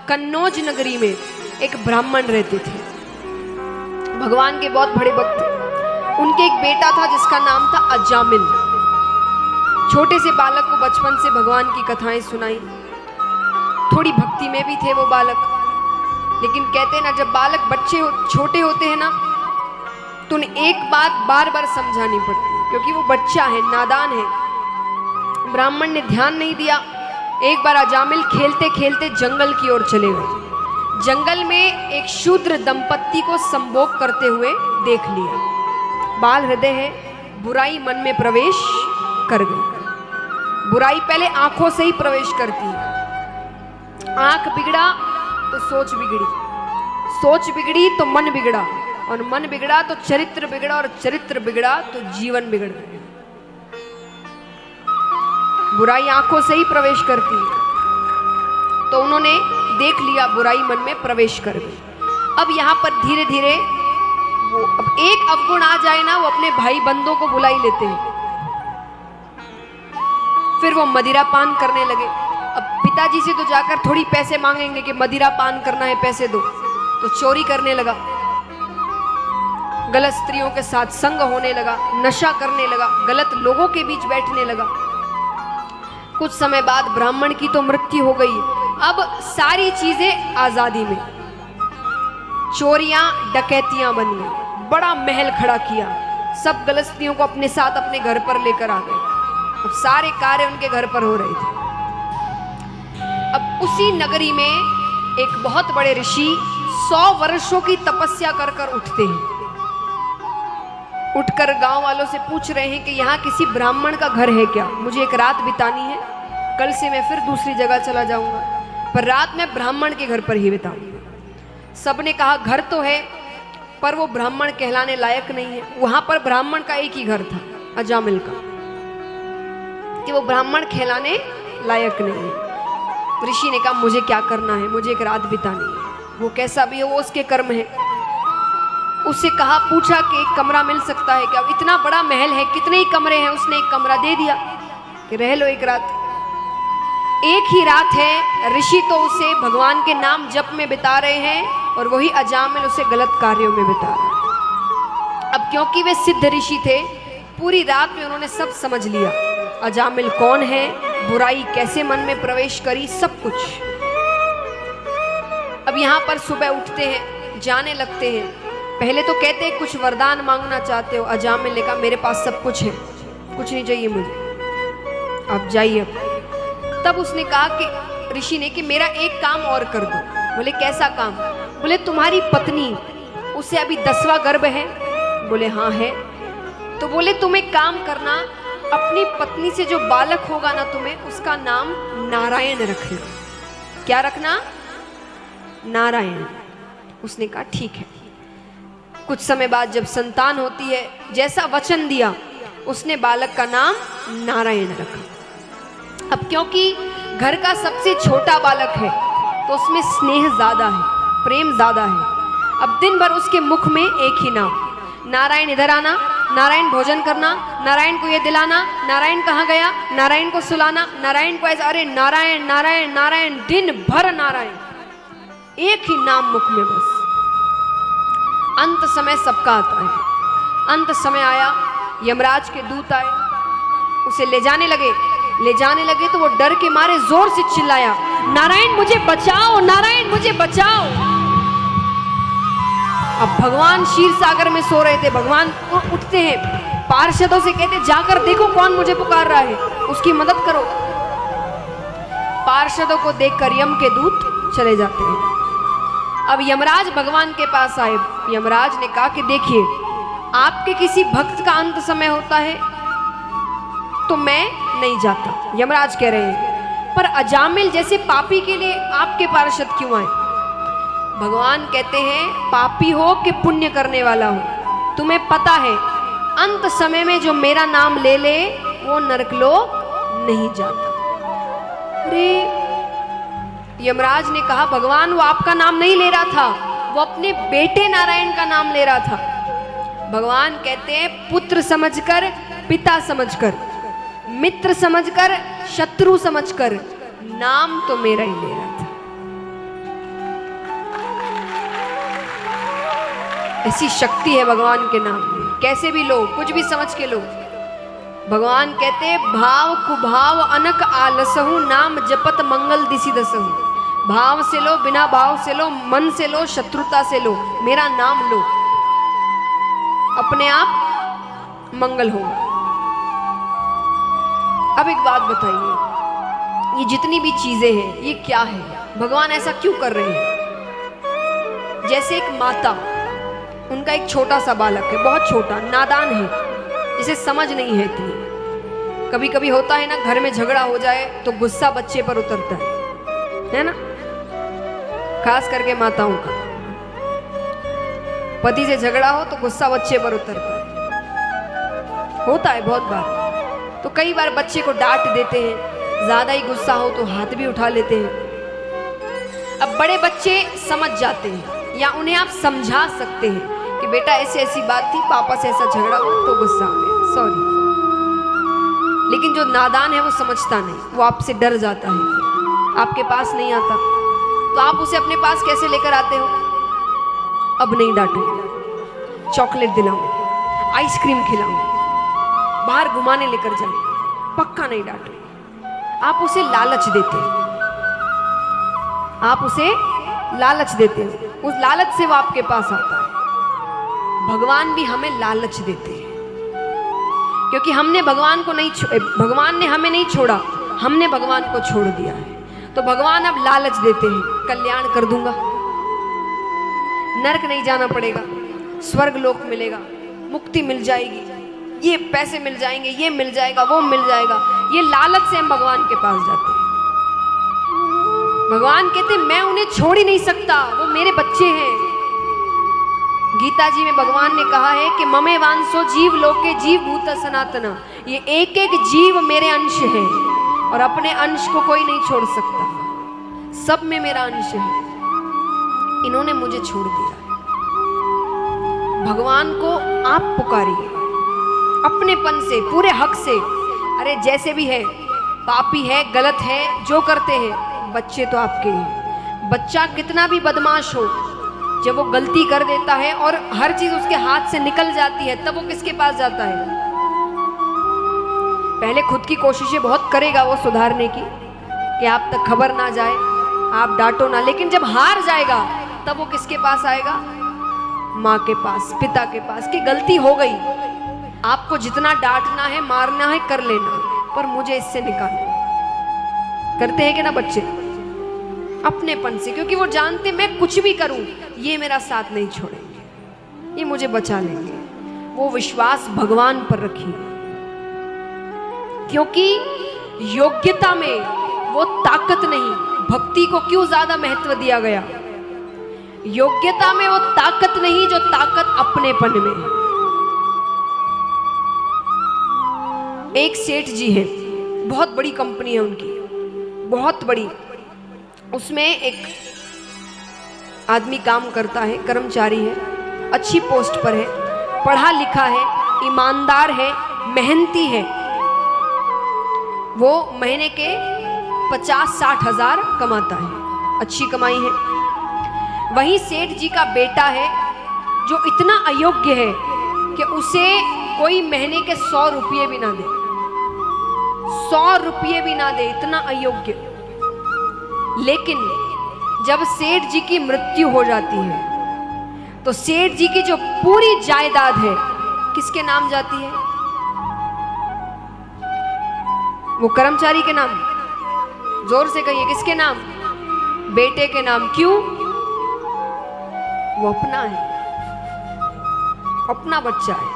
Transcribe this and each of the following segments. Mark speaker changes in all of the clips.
Speaker 1: कन्नौज नगरी में एक ब्राह्मण रहते थे, भगवान के बहुत बड़े भक्त थे। उनके एक बेटा था जिसका नाम था अजामिल। छोटे से बालक को बचपन से भगवान की कथाएं सुनाई, थोड़ी भक्ति में भी थे वो बालक। लेकिन कहते हैं ना, जब बालक छोटे होते हैं ना, तो उन्हें एक बात बार बार समझानी पड़ती है, क्योंकि वो बच्चा है, नादान है। ब्राह्मण ने ध्यान नहीं दिया। एक बार अजामिल खेलते खेलते जंगल की ओर चले गए। जंगल में एक शूद्र दंपत्ति को संभोग करते हुए देख लिया। बाल हृदय है, बुराई मन में प्रवेश कर गई। बुराई पहले आंखों से ही प्रवेश करती है। आंख बिगड़ा तो सोच बिगड़ी, सोच बिगड़ी तो मन बिगड़ा, और मन बिगड़ा तो चरित्र बिगड़ा, और चरित्र बिगड़ा तो जीवन बिगड़ गया। बुराई आंखों से ही प्रवेश करती है, तो उन्होंने देख लिया बुराई मन में प्रवेश कर गई। अब यहाँ पर धीरे धीरे वो अब एक अवगुण आ जाए ना, वो अपने भाई बंधुओं को बुला ही लेते हैं। फिर वो मदिरा पान करने लगे। अब पिताजी से तो जाकर थोड़ी पैसे मांगेंगे कि मदिरा पान करना है, पैसे दो, तो चोरी करने लगा, गलत स्त्रियों के साथ संग होने लगा, नशा करने लगा, गलत लोगों के बीच बैठने लगा। कुछ समय बाद ब्राह्मण की तो मृत्यु हो गई। अब सारी चीजें आजादी में, चोरियां डकैतियां बन गई, बड़ा महल खड़ा किया, सब गलत स्त्रियों को अपने साथ अपने घर पर लेकर आ गए। अब सारे कार्य उनके घर पर हो रहे थे। अब उसी नगरी में एक बहुत बड़े ऋषि 100 वर्षों की तपस्या कर कर उठते हैं। उठकर गांव वालों से पूछ रहे हैं कि यहाँ किसी ब्राह्मण का घर है क्या, मुझे एक रात बितानी है, कल से मैं फिर दूसरी जगह चला जाऊंगा, पर रात में ब्राह्मण के घर पर ही बिताऊंगा। सबने कहा घर तो है, पर वो ब्राह्मण कहलाने लायक नहीं है। वहां पर ब्राह्मण का एक ही घर था, अजामिल का, कि वो ब्राह्मण कहलाने लायक नहीं है। ऋषि ने कहा मुझे क्या करना है, मुझे एक रात बितानी है, वो कैसा भी हो वो उसके कर्म है। उससे कहा, पूछा कि एक कमरा मिल सकता है क्या, इतना बड़ा महल है, कितने ही कमरे हैं। उसने एक कमरा दे दिया कि रह लो एक रात। एक ही रात है, ऋषि तो उसे भगवान के नाम जप में बिता रहे हैं, और वही अजामिल उसे गलत कार्यों में बिता रहे हैं। अब क्योंकि वे सिद्ध ऋषि थे, पूरी रात में उन्होंने सब समझ लिया, अजामिल कौन है, बुराई कैसे मन में प्रवेश करी, सब कुछ। अब यहाँ पर सुबह उठते हैं, जाने लगते हैं। पहले तो कहते हैं कुछ वरदान मांगना चाहते हो। अजामिल ने कहा मेरे पास सब कुछ है, कुछ नहीं चाहिए मुझे, आप जाइए। तब उसने कहा कि ऋषि ने कि मेरा एक काम और कर दो। बोले कैसा काम? बोले तुम्हारी पत्नी, उसे अभी 10वां गर्भ है। बोले हाँ है। तो बोले तुम एक काम करना, अपनी पत्नी से जो बालक होगा ना तुम्हें, उसका नाम नारायण रखना। क्या रखना? नारायण। उसने कहा ठीक है। कुछ समय बाद जब संतान होती है, जैसा वचन दिया, उसने बालक का नाम नारायण रखा। अब क्योंकि घर का सबसे छोटा बालक है, तो उसमें स्नेह ज्यादा है, प्रेम ज्यादा है। अब दिन भर उसके मुख में एक ही नाम, नारायण इधर आना, नारायण भोजन करना, नारायण को ये दिलाना, नारायण कहाँ गया, नारायण को सुलाना, नारायण को ऐसा, अरे नारायण नारायण नारायण, दिन भर नारायण, एक ही नाम मुख में बस। अंत समय सबका आता है। अंत समय आया, यमराज के दूत आए, उसे ले जाने लगे। तो वो डर के मारे जोर से चिल्लाया, नारायण मुझे बचाओ, नारायण मुझे बचाओ। अब भगवान क्षीर सागर में सो रहे थे। भगवान उठते हैं, पार्षदों से कहते जाकर देखो कौन मुझे पुकार रहा है, उसकी मदद करो। पार्षदों को देखकर यम के दूत चले जाते हैं। अब यमराज भगवान के पास आए। यमराज ने कहा कि देखिए, आपके किसी भक्त का अंत समय होता है तो मैं नहीं जाता। यमराज कह रहे हैं, पर अजामिल जैसे पापी के लिए आपके पार्षद क्यों आए? भगवान कहते हैं, पापी हो कि पुण्य करने वाला हो, तुम्हें पता है अंत समय में जो मेरा नाम ले ले वो नरकलोक नहीं जाता। अरे यमराज ने कहा, भगवान वो आपका नाम नहीं ले रहा था, वो अपने बेटे नारायण का नाम ले रहा था। भगवान कहते हैं, पुत्र समझकर, पिता समझकर, मित्र समझकर, शत्रु समझकर, नाम तो मेरा ही ले रहा था। ऐसी शक्ति है भगवान के नाम में। कैसे भी लो, कुछ भी समझ के लो। भगवान कहते भाव कुभाव अनक आलसहु नाम जपत मंगल दिशि दसहु। भाव से लो, बिना भाव से लो, मन से लो, शत्रुता से लो, मेरा नाम लो, अपने आप मंगल होगा। अब एक बात बताइए, ये जितनी भी चीजें हैं ये क्या है? भगवान ऐसा क्यों कर रहे हैं? जैसे एक माता, उनका एक छोटा सा बालक है, बहुत छोटा, नादान है, जिसे समझ नहीं है इतनी। कभी कभी होता है ना, घर में झगड़ा हो जाए तो गुस्सा बच्चे पर उतरता है ना, खास करके माताओं का। पति से झगड़ा हो तो गुस्सा बच्चे पर उतरता है, होता है बहुत बार। तो कई बार बच्चे को डांट देते हैं, ज्यादा ही गुस्सा हो तो हाथ भी उठा लेते हैं। अब बड़े बच्चे समझ जाते हैं, या उन्हें आप समझा सकते हैं कि बेटा ऐसी ऐसी बात थी, पापा से ऐसा झगड़ा हुआ तो गुस्सा आ गया, सॉरी। लेकिन जो नादान है वो समझता नहीं, वो आपसे डर जाता है, आपके पास नहीं आता। तो आप उसे अपने पास कैसे लेकर आते हो? अब नहीं डांटूंगा, चॉकलेट दिलाऊं, आइसक्रीम खिलाऊं, बाहर घुमाने लेकर जाऊं, पक्का नहीं डांटूंगा। आप उसे लालच देते हैं, आप उसे लालच देते हैं, उस लालच से वो आपके पास आता है। भगवान भी हमें लालच देते हैं, क्योंकि हमने भगवान को नहीं भगवान ने हमें नहीं छोड़ा, हमने भगवान को छोड़ दिया है। तो भगवान अब लालच देते हैं, कल्याण कर दूंगा, नरक नहीं जाना पड़ेगा, स्वर्ग लोक मिलेगा, मुक्ति मिल जाएगी, ये पैसे मिल जाएंगे, ये मिल जाएगा, वो मिल जाएगा। ये लालच से हम भगवान के पास जाते हैं। भगवान कहते मैं उन्हें छोड़ ही नहीं सकता, वो मेरे बच्चे हैं। गीता जी में भगवान ने कहा है कि ममे वांसो जीव लोके जीव भूत सनातना, ये एक एक जीव मेरे अंश है और अपने अंश को कोई नहीं छोड़ सकता, सब में मेरा अंश है। इन्होंने मुझे छोड़ दिया। भगवान को आप पुकारिए अपनेपन से, पूरे हक से। अरे जैसे भी है, पापी है, गलत है, जो करते हैं, बच्चे तो आपके हैं। बच्चा कितना भी बदमाश हो, जब वो गलती कर देता है और हर चीज उसके हाथ से निकल जाती है, तब वो किसके पास जाता है? पहले खुद की कोशिशें बहुत करेगा वो सुधारने की, कि आप तक खबर ना जाए, आप डांटो ना। लेकिन जब हार जाएगा तब वो किसके पास आएगा? माँ के पास, पिता के पास, कि गलती हो गई, आपको जितना डांटना है, मारना है, कर लेना, पर मुझे इससे निकालो। करते हैं कि ना बच्चे? अपनेपन से, क्योंकि वो जानते मैं कुछ भी करूं ये मेरा साथ नहीं छोड़ेंगे, ये मुझे बचा लेंगे। वो विश्वास भगवान पर रखिए, क्योंकि योग्यता में वो ताकत नहीं। भक्ति को क्यों ज्यादा महत्व दिया गया? योग्यता में वो ताकत नहीं, जो ताकत अपनेपन में है। एक सेठ जी है, बहुत बड़ी कंपनी है उनकी, बहुत बड़ी। उसमें एक आदमी काम करता है, कर्मचारी है, अच्छी पोस्ट पर है, पढ़ा लिखा है, ईमानदार है, मेहनती है। वो महीने के 50-60 हजार कमाता है, अच्छी कमाई है। वहीं सेठ जी का बेटा है जो इतना अयोग्य है कि उसे कोई महीने के 100 रुपये भी ना दे, 100 रुपये भी ना दे, इतना अयोग्य। लेकिन जब सेठ जी की मृत्यु हो जाती है तो सेठ जी की जो पूरी जायदाद है किसके नाम जाती है? वो कर्मचारी के नाम। जोर से कहिए, किसके नाम? बेटे के नाम। क्यों? वो अपना है, अपना बच्चा है।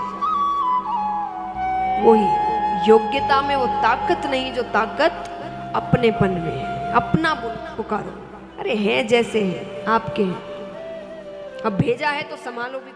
Speaker 1: वही योग्यता में वो ताकत नहीं, जो ताकत अपनेपन में है। अपना पुकारो। अरे हैं जैसे हैं, आपके हैं, अब भेजा है तो संभालो भी।